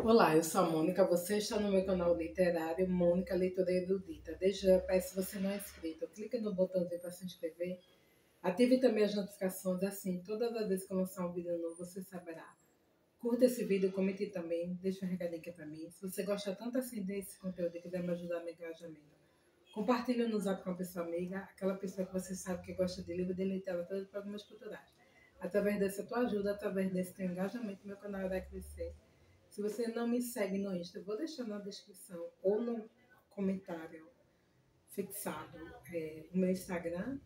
Olá, eu sou a Mônica, você está no meu canal literário Mônica Leitora Erudita. Desde já peço, se você não é inscrito, clique no botãozinho para se inscrever, ative também as notificações, assim, todas as vezes que eu lançar um vídeo novo, você saberá. Curta esse vídeo, comente também, deixa um recadinho aqui para mim. Se você gosta tanto assim desse conteúdo e quiser me ajudar no engajamento, compartilhe no zap com uma pessoa amiga, aquela pessoa que você sabe que gosta de livro, de literatura e de programas culturais. Através dessa tua ajuda, através desse teu engajamento, meu canal vai crescer. Se você não me segue no Insta, eu vou deixar na descrição ou no comentário fixado o meu Instagram,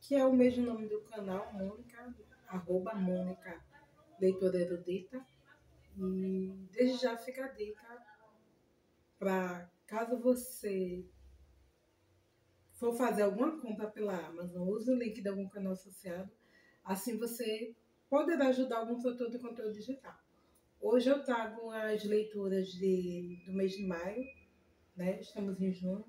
que é o mesmo nome do canal, Mônica, @Mônica Leitora Erudita. E desde já fica a dica para caso você for fazer alguma compra pela Amazon, use o link de algum canal associado, assim você poderá ajudar algum produtor de conteúdo digital. Hoje eu trago as leituras do mês de maio, né? Estamos em junho.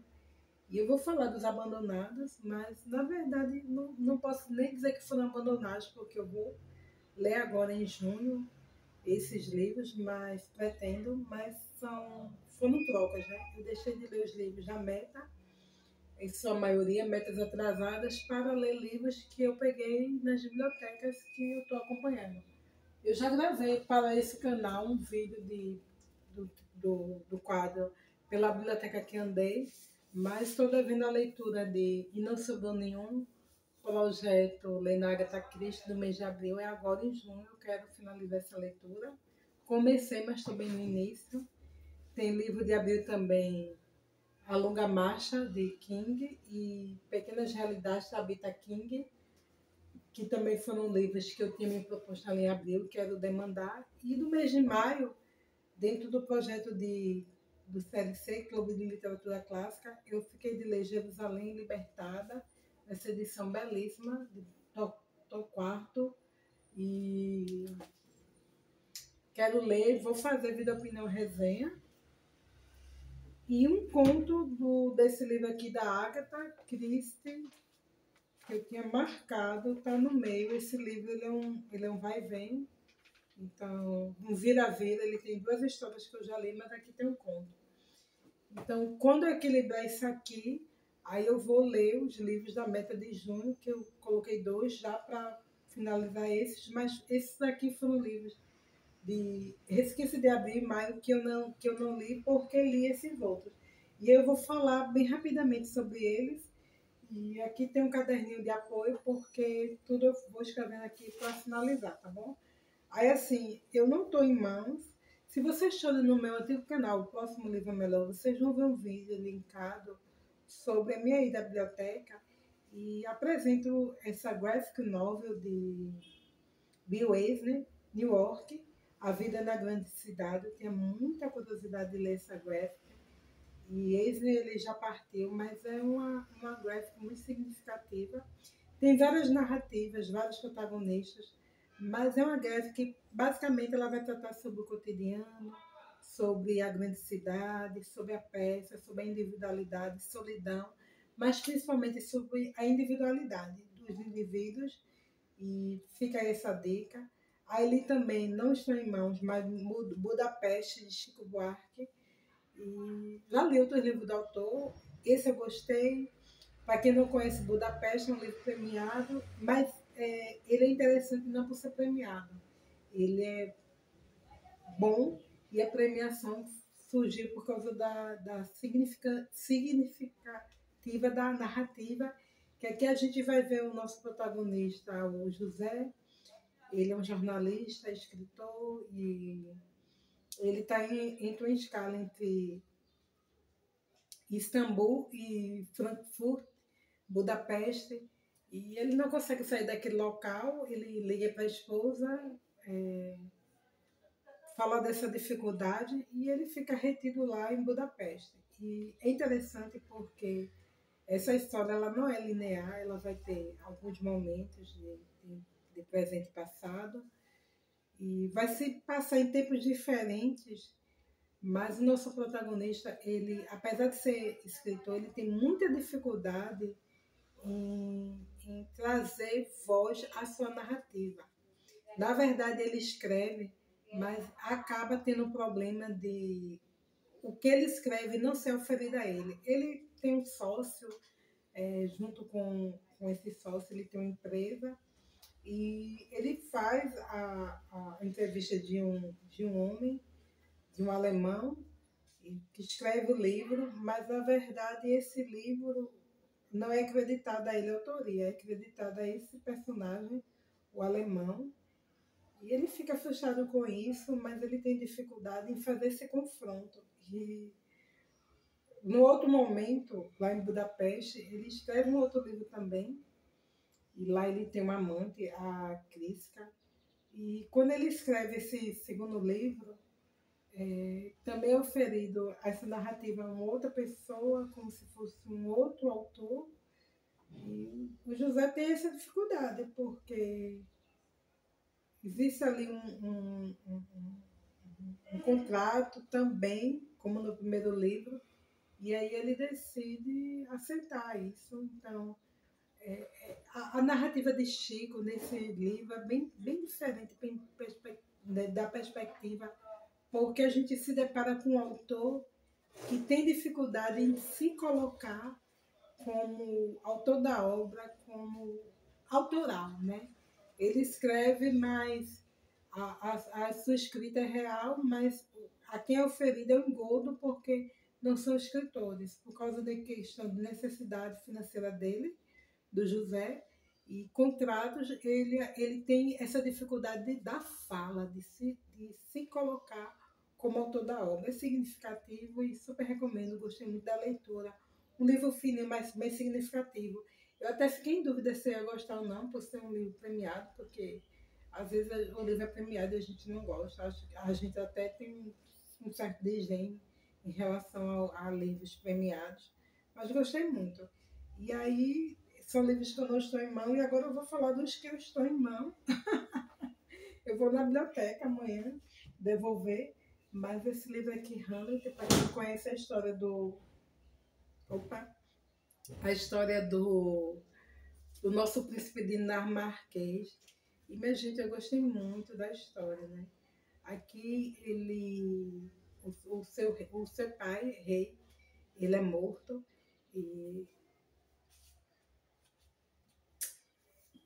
E eu vou falar dos abandonados, mas na verdade não posso nem dizer que foram abandonados, porque eu vou ler agora em junho esses livros, mas pretendo, mas foram trocas, né? Eu deixei de ler os livros da Meta, em sua maioria metas atrasadas, para ler livros que eu peguei nas bibliotecas que eu estou acompanhando. Eu já gravei para esse canal um vídeo do quadro Pela Biblioteca que Andei, mas estou devendo a leitura de E Não Sobrou Nenhum, projeto Lendo Agatha Christie do mês de abril. É agora em junho, eu quero finalizar essa leitura. Comecei, mas estou bem no início. Tem livro de abril também, A Longa Marcha, de King, e Pequenas Realidades, da Bita King, que também foram livros que eu tinha me proposto ali em abril, quero demandar. E do mês de maio, dentro do projeto do CLC, Clube de Literatura Clássica, eu fiquei de ler Jerusalém Libertada, essa edição belíssima, de Torquato, e quero ler, vou fazer Vida, Opinião, Resenha. E um conto desse livro aqui da Agatha Christie, que eu tinha marcado, está no meio. Esse livro ele é um vai e vem, então um vira-vira, ele tem duas histórias que eu já li, mas aqui tem um conto. Então, quando eu equilibrar isso aqui, aí eu vou ler os livros da Meta de junho, que eu coloquei 2 já para finalizar esses, mas esses aqui foram livros de Resquício de Abril e Maio que eu não li porque li esses outros. E eu vou falar bem rapidamente sobre eles. E aqui tem um caderninho de apoio, porque tudo eu vou escrevendo aqui para finalizar, tá bom? Aí, assim, eu não estou em mãos. Se vocês forem no meu antigo canal, o Próximo Livro é Melhor, vocês vão ver um vídeo linkado sobre a minha ida à biblioteca e apresento essa graphic novel de Bill Eisner, New York, A Vida na Grande Cidade. Eu tinha muita curiosidade de ler essa graphic. E Eisner ele já partiu, mas é uma graphic muito significativa. Tem várias narrativas, vários protagonistas, mas é uma graphic que basicamente ela vai tratar sobre o cotidiano, sobre a grande cidade, sobre a peça, sobre a individualidade, solidão, mas principalmente sobre a individualidade dos indivíduos. E fica aí essa dica. Aí li também Não Estou em Mãos, mas Budapeste, de Chico Buarque. E já li outros livros do autor. Esse eu gostei. Para quem não conhece, Budapeste é um livro premiado, mas ele é interessante não por ser premiado. Ele é bom e a premiação surgiu por causa da significativa da narrativa, que aqui a gente vai ver o nosso protagonista, o José. Ele é um jornalista, escritor, e ele está entre uma escala entre Istambul e Frankfurt, Budapeste, e ele não consegue sair daquele local. Ele liga para a esposa, fala dessa dificuldade e ele fica retido lá em Budapeste. E é interessante porque essa história ela não é linear, ela vai ter alguns momentos de presente e passado, e vai se passar em tempos diferentes, mas o nosso protagonista, ele, apesar de ser escritor, ele tem muita dificuldade em trazer voz à sua narrativa. Na verdade, ele escreve mas acaba tendo um problema de o que ele escreve não ser oferido a ele. Ele tem um sócio, junto com esse sócio, ele tem uma empresa e ele faz a entrevista de um homem, de um alemão, que escreve o livro, mas na verdade esse livro não é acreditado a ele a autoria, é acreditado a esse personagem, o alemão, e ele fica frustrado com isso, mas ele tem dificuldade em fazer esse confronto. E no outro momento, lá em Budapeste, ele escreve um outro livro também, e lá ele tem uma amante, a Kriska, e quando ele escreve esse segundo livro, também é oferido essa narrativa a uma outra pessoa, como se fosse um outro autor, e o José tem essa dificuldade, porque existe ali um contrato também, como no primeiro livro, e aí ele decide aceitar isso. Então, a narrativa de Chico nesse livro é bem diferente da perspectiva, porque a gente se depara com um autor que tem dificuldade em se colocar como autor da obra, como autoral, né? Ele escreve, mas a sua escrita é real, mas a quem é oferido é um engodo, porque não são escritores, por causa da questão de necessidade financeira dele, do José, e contratos, ele tem essa dificuldade da fala, de se colocar como autor da obra. É significativo e super recomendo, gostei muito da leitura. Um livro fininho, mas bem significativo. Eu até fiquei em dúvida se eu ia gostar ou não, por ser um livro premiado, porque às vezes o livro é premiado e a gente não gosta. A gente até tem um certo desdém em relação a livros premiados, mas gostei muito. E aí, são livros que eu não estou em mão, e agora eu vou falar dos que eu estou em mão. Eu vou na biblioteca amanhã devolver, mas esse livro aqui, Hamlet, para quem conhece a história do. Opa! A história do nosso príncipe dinamarquês. E, minha gente, eu gostei muito da história, né? Aqui, o seu pai, rei, ele é morto,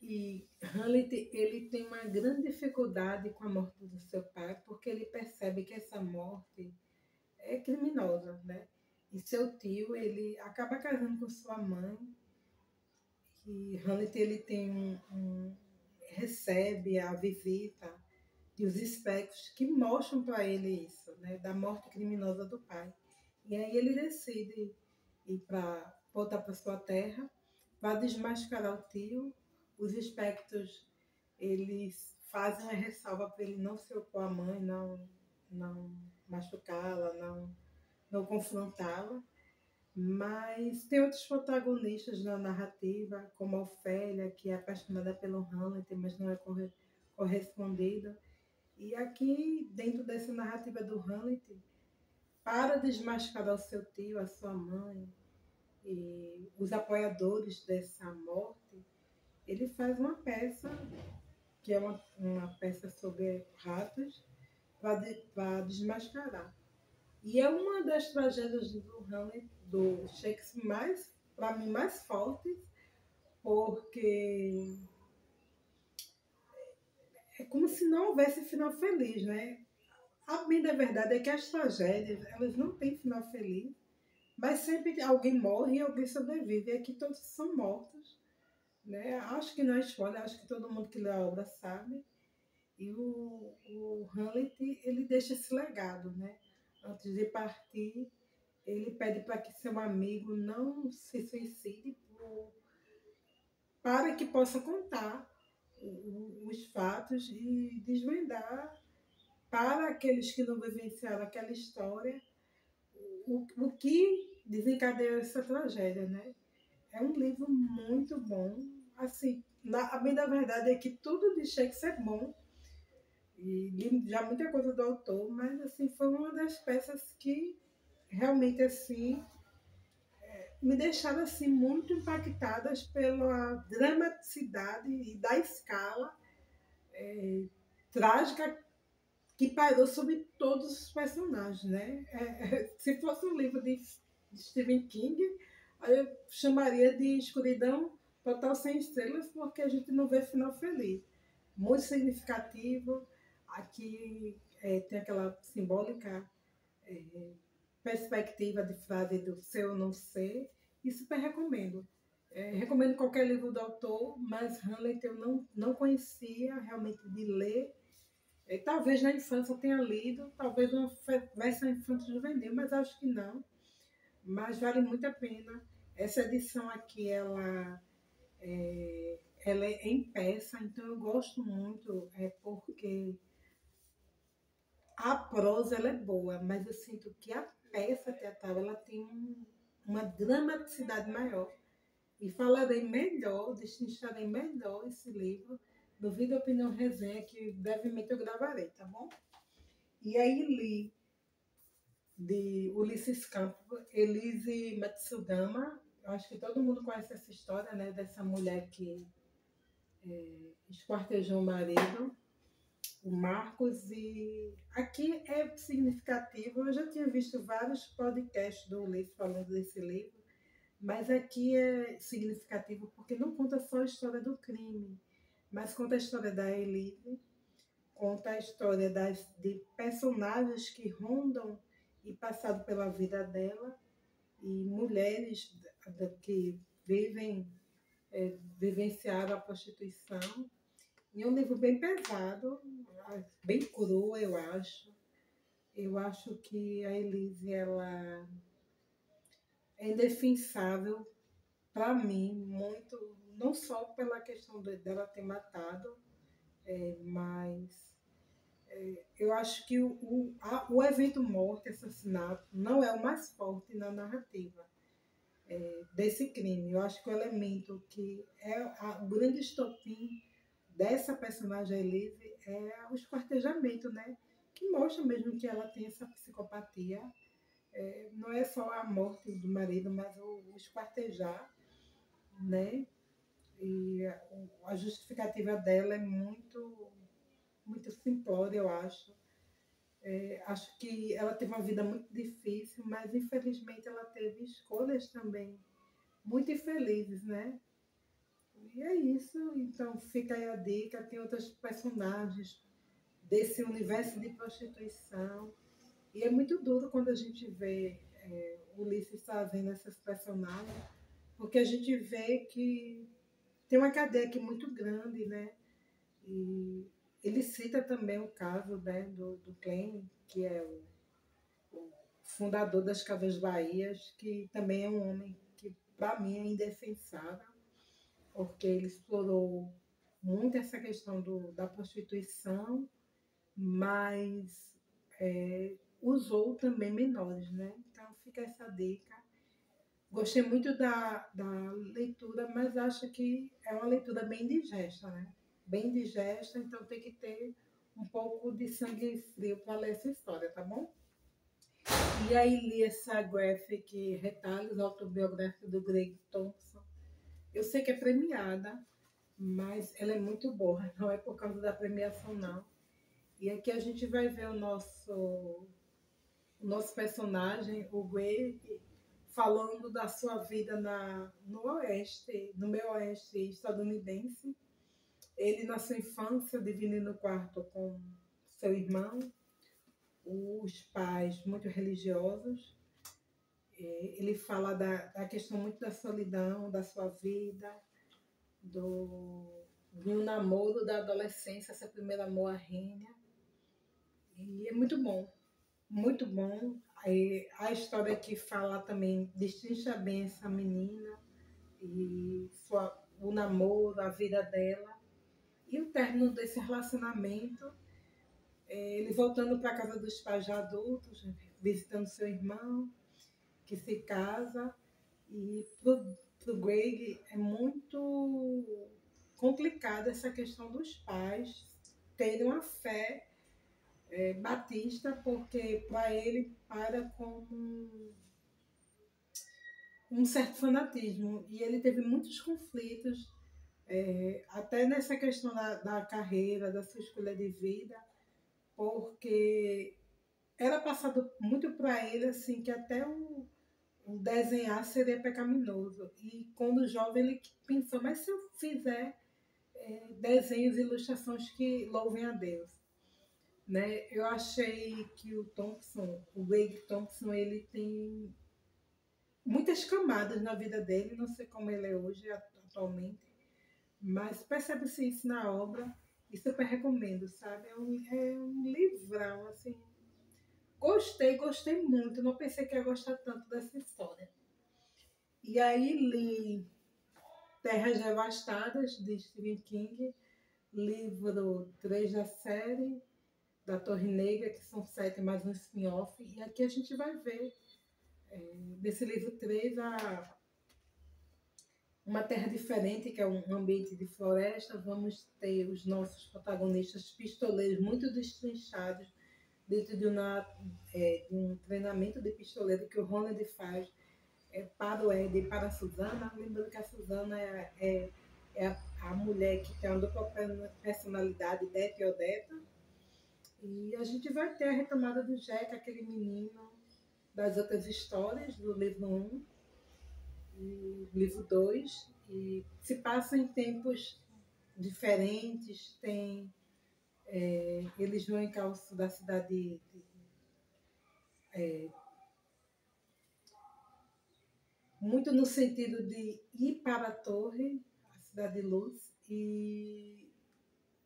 e Hamlet, ele tem uma grande dificuldade com a morte do seu pai, porque ele percebe que essa morte é criminosa, né? E seu tio, ele acaba casando com sua mãe, e Hamlet, ele tem recebe a visita e os espectros que mostram para ele isso, né? Da morte criminosa do pai. E aí ele decide ir para voltar para sua terra, para desmascarar o tio. Os espectros, eles fazem uma ressalva para ele não se opor à mãe, não machucá-la, não confrontá-la. Mas tem outros protagonistas na narrativa, como a Ofélia, que é apaixonada pelo Hamlet, mas não é correspondida. E aqui, dentro dessa narrativa do Hamlet, para desmascarar o seu tio, a sua mãe, e os apoiadores dessa morte, ele faz uma peça, que é uma peça sobre ratos, para desmascarar. E é uma das tragédias do Hamlet, do Shakespeare, mais, para mim, mais fortes, porque é como se não houvesse final feliz, né? A bem da verdade é que as tragédias, elas não têm final feliz, mas sempre alguém morre e alguém sobrevive. E aqui todos são mortos, né? Acho que não é spoiler, acho que todo mundo que lê a obra sabe. E o Hamlet, ele deixa esse legado, né? Antes de partir, ele pede para que seu amigo não se suicide para que possa contar os fatos e desvendar para aqueles que não vivenciaram aquela história o que desencadeou essa tragédia, né? É um livro muito bom. Assim, a bem da verdade é que tudo de Shakespeare é bom, e li já muita coisa do autor, mas assim, foi uma das peças que realmente assim me deixaram assim muito impactadas pela dramaticidade e da escala trágica que pairou sobre todos os personagens, né? Se fosse um livro de Stephen King, aí eu chamaria de Escuridão Total Sem Estrelas, porque a gente não vê final feliz. Muito significativo. Aqui tem aquela simbólica perspectiva de frase do ser ou não ser, e super recomendo. Recomendo qualquer livro do autor, mas Hamlet eu não conhecia realmente de ler. Talvez na infância eu tenha lido, talvez uma versão infantil juvenil, mas acho que não. Mas vale muito a pena. Essa edição aqui, ela é em peça, então eu gosto muito, porque a prosa ela é boa, mas eu sinto que a peça teatral ela tem uma dramaticidade maior. E falarei melhor, destrincharei melhor esse livro no Vídeo Opinião Resenha, que brevemente eu gravarei, tá bom? E aí li de Ulisses Campos, Elise Matsugama. Eu acho que todo mundo conhece essa história, né? Dessa mulher que esquartejou o marido, o Marcos, e aqui é significativo. Eu já tinha visto vários podcasts do Ulisses falando desse livro, mas aqui é significativo porque não conta só a história do crime, mas conta a história da Elise, conta a história de personagens que rondam e passaram pela vida dela, e mulheres que vivenciaram a prostituição. E é um livro bem pesado, bem cru, eu acho. Eu acho que a Elise, ela é indefensável para mim, muito, não só pela questão dela ter matado, mas eu acho que o evento morte, assassinato, não é o mais forte na narrativa desse crime. Eu acho que o elemento que é o grande estopim dessa personagem Elise é o esquartejamento, né? Que mostra mesmo que ela tem essa psicopatia. Não é só a morte do marido, mas o esquartejar, né? E a justificativa dela é muito simplória, eu acho. Acho que ela teve uma vida muito difícil, mas infelizmente ela teve escolhas também muito infelizes, né? E é isso. Então fica aí a dica. Tem outros personagens desse universo de prostituição. E é muito duro quando a gente vê Ulisses trazendo essas personagens, porque a gente vê que tem uma cadeia aqui muito grande, né? E ele cita também o caso, né, do Klein, que é o fundador das Casas Bahias, que também é um homem que, para mim, é indefensável, porque ele explorou muito essa questão da prostituição, mas usou também menores, né? Então fica essa dica. Gostei muito da leitura, mas acho que é uma leitura bem digesta, né? Bem digesta, então tem que ter um pouco de sangue frio para ler essa história, tá bom? E aí li essa graphic Retalhos autobiográficos do Greg Thompson. Eu sei que é premiada, mas ela é muito boa, não é por causa da premiação, não. E aqui a gente vai ver o nosso personagem, o Greg, falando da sua vida no meio oeste estadunidense. Ele, na sua infância, dividindo o quarto com seu irmão, os pais muito religiosos. Ele fala da questão muito da solidão, da sua vida, de um namoro da adolescência, seu primeiro amor, a Rênia. E é muito bom, muito bom. A história que fala também destrincha bem essa menina e o namoro, a vida dela. E o término desse relacionamento, ele voltando para a casa dos pais já adultos, visitando seu irmão, que se casa. E para o Greg é muito complicada essa questão dos pais terem uma fé batista, porque para ele para como um certo fanatismo. E ele teve muitos conflitos, até nessa questão da carreira, da sua escolha de vida, porque era passado muito para ele assim que até o desenhar seria pecaminoso. E quando jovem ele pensou, mas se eu fizer desenhos e ilustrações que louvem a Deus, né? Eu achei que o Wade Thompson, ele tem muitas camadas na vida dele, não sei como ele é hoje atualmente, mas percebe-se isso na obra e super recomendo, sabe? É um livrão, assim. Gostei muito. Não pensei que ia gostar tanto dessa história. E aí li Terras Devastadas, de Stephen King, livro 3 da série, da Torre Negra, que são 7 mais um spin-off. E aqui a gente vai ver, desse livro 3, uma terra diferente, que é um ambiente de floresta. Vamos ter os nossos protagonistas pistoleiros muito destrinchados dentro de um treinamento de pistoleiro que o Ronald faz para o Ed e para a Susana. Lembrando que a Susana é a mulher que tem uma dupla personalidade, Deta e Odetta. E a gente vai ter a retomada do Jack, aquele menino das outras histórias, do livro 1 e livro 2. E se passa em tempos diferentes. Eles vão em calço da cidade muito no sentido de ir para a torre, a cidade de luz, e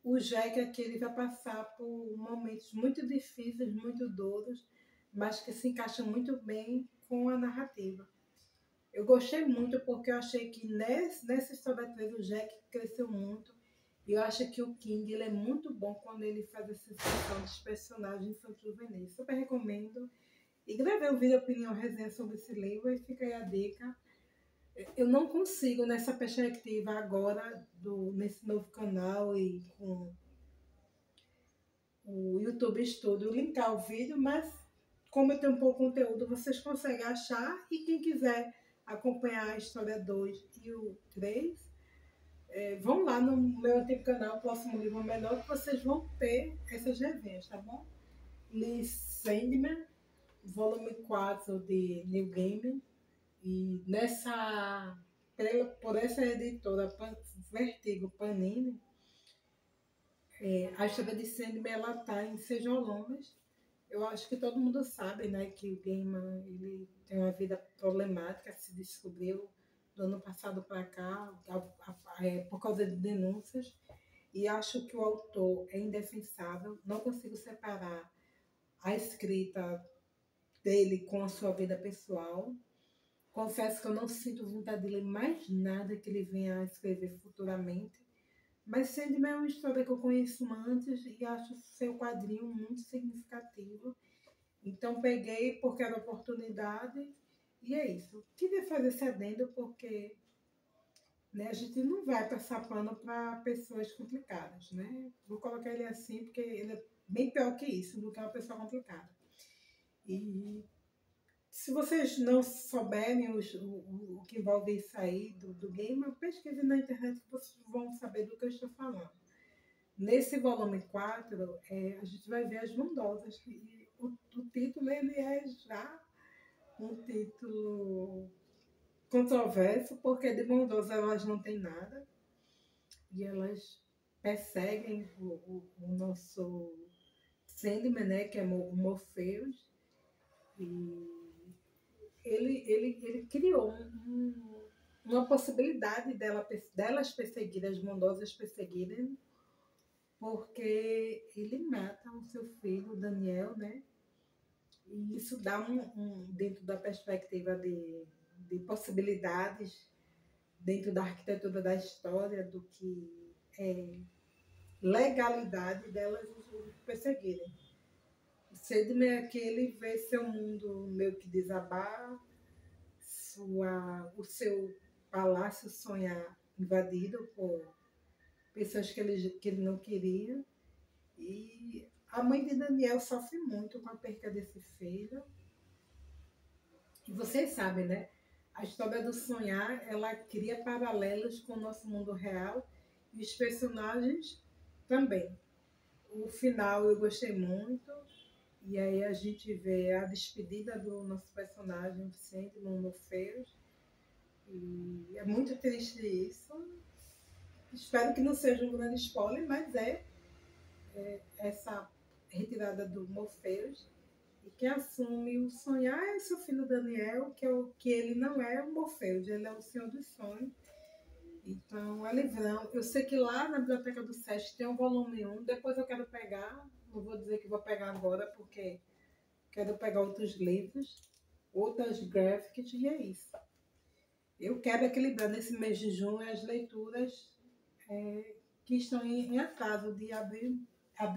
o Jack aqui ele vai passar por momentos muito difíceis, muito duros, mas que se encaixam muito bem com a narrativa. Eu gostei muito porque eu achei que nessa história 3 o Jack cresceu muito, e eu acho que o King ele é muito bom quando ele faz essa expressão dos personagens infantil-juvenis. Super recomendo. E gravei um vídeo opinião resenha sobre esse livro e fica aí a dica. Eu não consigo, nessa perspectiva agora, nesse novo canal e com o YouTube Studio, linkar o vídeo, mas como eu tenho um pouco de conteúdo, vocês conseguem achar. E quem quiser acompanhar a história 2 e o 3, vão lá no meu antigo canal, Próximo Livro Melhor, que vocês vão ter essas resenhas, tá bom? Li Sandman, volume 4 de New Game, e por essa editora Vertigo Panini, a história de Sandman ela está em 6 volumes. Eu acho que todo mundo sabe, né, que o Gaiman ele tem uma vida problemática, se descobriu do ano passado para cá, por causa de denúncias, e acho que o autor é indefensável. Não consigo separar a escrita dele com a sua vida pessoal. Confesso que eu não sinto vontade de ler mais nada que ele venha a escrever futuramente. Mas Sandman é uma história que eu conheço antes e acho seu quadrinho muito significativo. Então peguei porque era oportunidade e é isso. Queria fazer esse adendo porque, né, a gente não vai passar pano para pessoas complicadas, né? Vou colocar ele assim porque ele é bem pior que isso, do que uma pessoa complicada. E se vocês não souberem o que envolve isso aí do game, pesquisem na internet que vocês vão saber do que eu estou falando. Nesse volume 4, a gente vai ver as bondosas. E o título ele é já um título controverso, porque de bondosa elas não têm nada. E elas perseguem o nosso Sandman, né, que é o Morpheus. E ele criou uma possibilidade delas perseguirem, as bondosas perseguirem, porque ele mata o seu filho, Daniel, né? E isso dá dentro da perspectiva de possibilidades, dentro da arquitetura da história, do que é legalidade delas perseguirem. O Sandman é que ele vê seu mundo meio que desabar, o seu palácio sonhar invadido por pessoas que ele não queria. E a mãe de Daniel sofre muito com a perca desse filho. E vocês sabem, né? A história do sonhar, ela cria paralelos com o nosso mundo real e os personagens também. O final eu gostei muito. E aí a gente vê a despedida do nosso personagem, Vicente Morfeus. E é muito triste isso. Espero que não seja um grande spoiler, mas é essa retirada do Morpheus. E quem assume o sonhar é seu filho Daniel, que ele não é o Morpheus, ele é o Senhor dos Sonhos. Então, é livrão. Eu sei que lá na biblioteca do SESC tem um volume 1, depois eu quero pegar, não vou dizer que vou pegar agora, porque quero pegar outros livros, outras graphics, e é isso. Eu quero equilibrar nesse mês de junho as leituras que estão em atraso de abril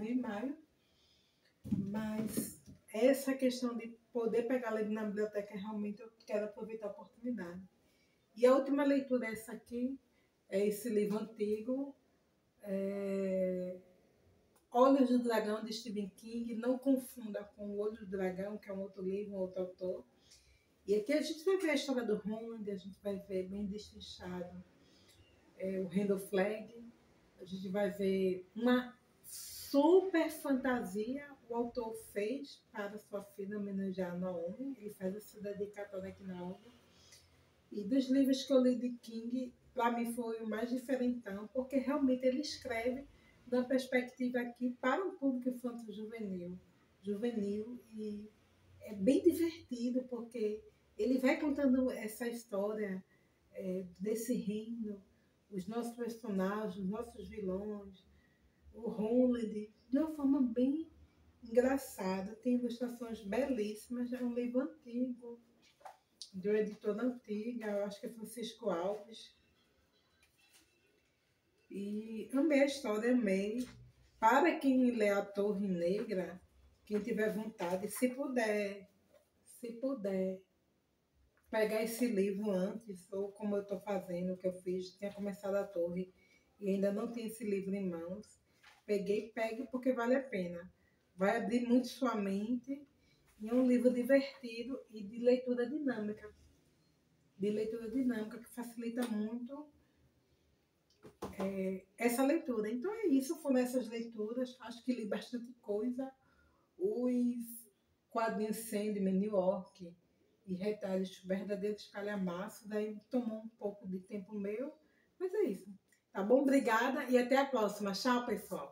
e maio, mas essa questão de poder pegar livro na biblioteca, realmente eu quero aproveitar a oportunidade. E a última leitura é essa aqui, é esse livro antigo, Olhos do Dragão, de Stephen King. Não confunda com O Olho do Dragão, que é um outro livro, um outro autor. E aqui a gente vai ver a história do Roland, a gente vai ver bem destrinchado o Randall Flagg, a gente vai ver uma super fantasia o autor fez para sua filha homenagear a Naomi. Ele faz essa dedicatória aqui na obra. E dos livros que eu li de King, para mim foi o mais diferentão, porque realmente ele escreve da perspectiva aqui para um público infantil juvenil, e é bem divertido, porque ele vai contando essa história desse reino, os nossos personagens, os nossos vilões, o Roland, de uma forma bem engraçada. Tem ilustrações belíssimas. É um livro antigo, de uma editora antiga, eu acho que é Francisco Alves. E amei a história, amei. Para quem lê A Torre Negra, quem tiver vontade, se puder, pegar esse livro antes, ou como eu estou fazendo, o que eu fiz, tinha começado A Torre e ainda não tem esse livro em mãos, pegue porque vale a pena. Vai abrir muito sua mente, e é um livro divertido e de leitura dinâmica. Que facilita muito essa leitura. Então é isso, foram essas leituras. Acho que li bastante coisa. Os quadrinhos Sandman, New York e Retalhos Verdadeiros Calhamaços, daí tomou um pouco de tempo meu, mas é isso. Tá bom? Obrigada e até a próxima. Tchau, pessoal.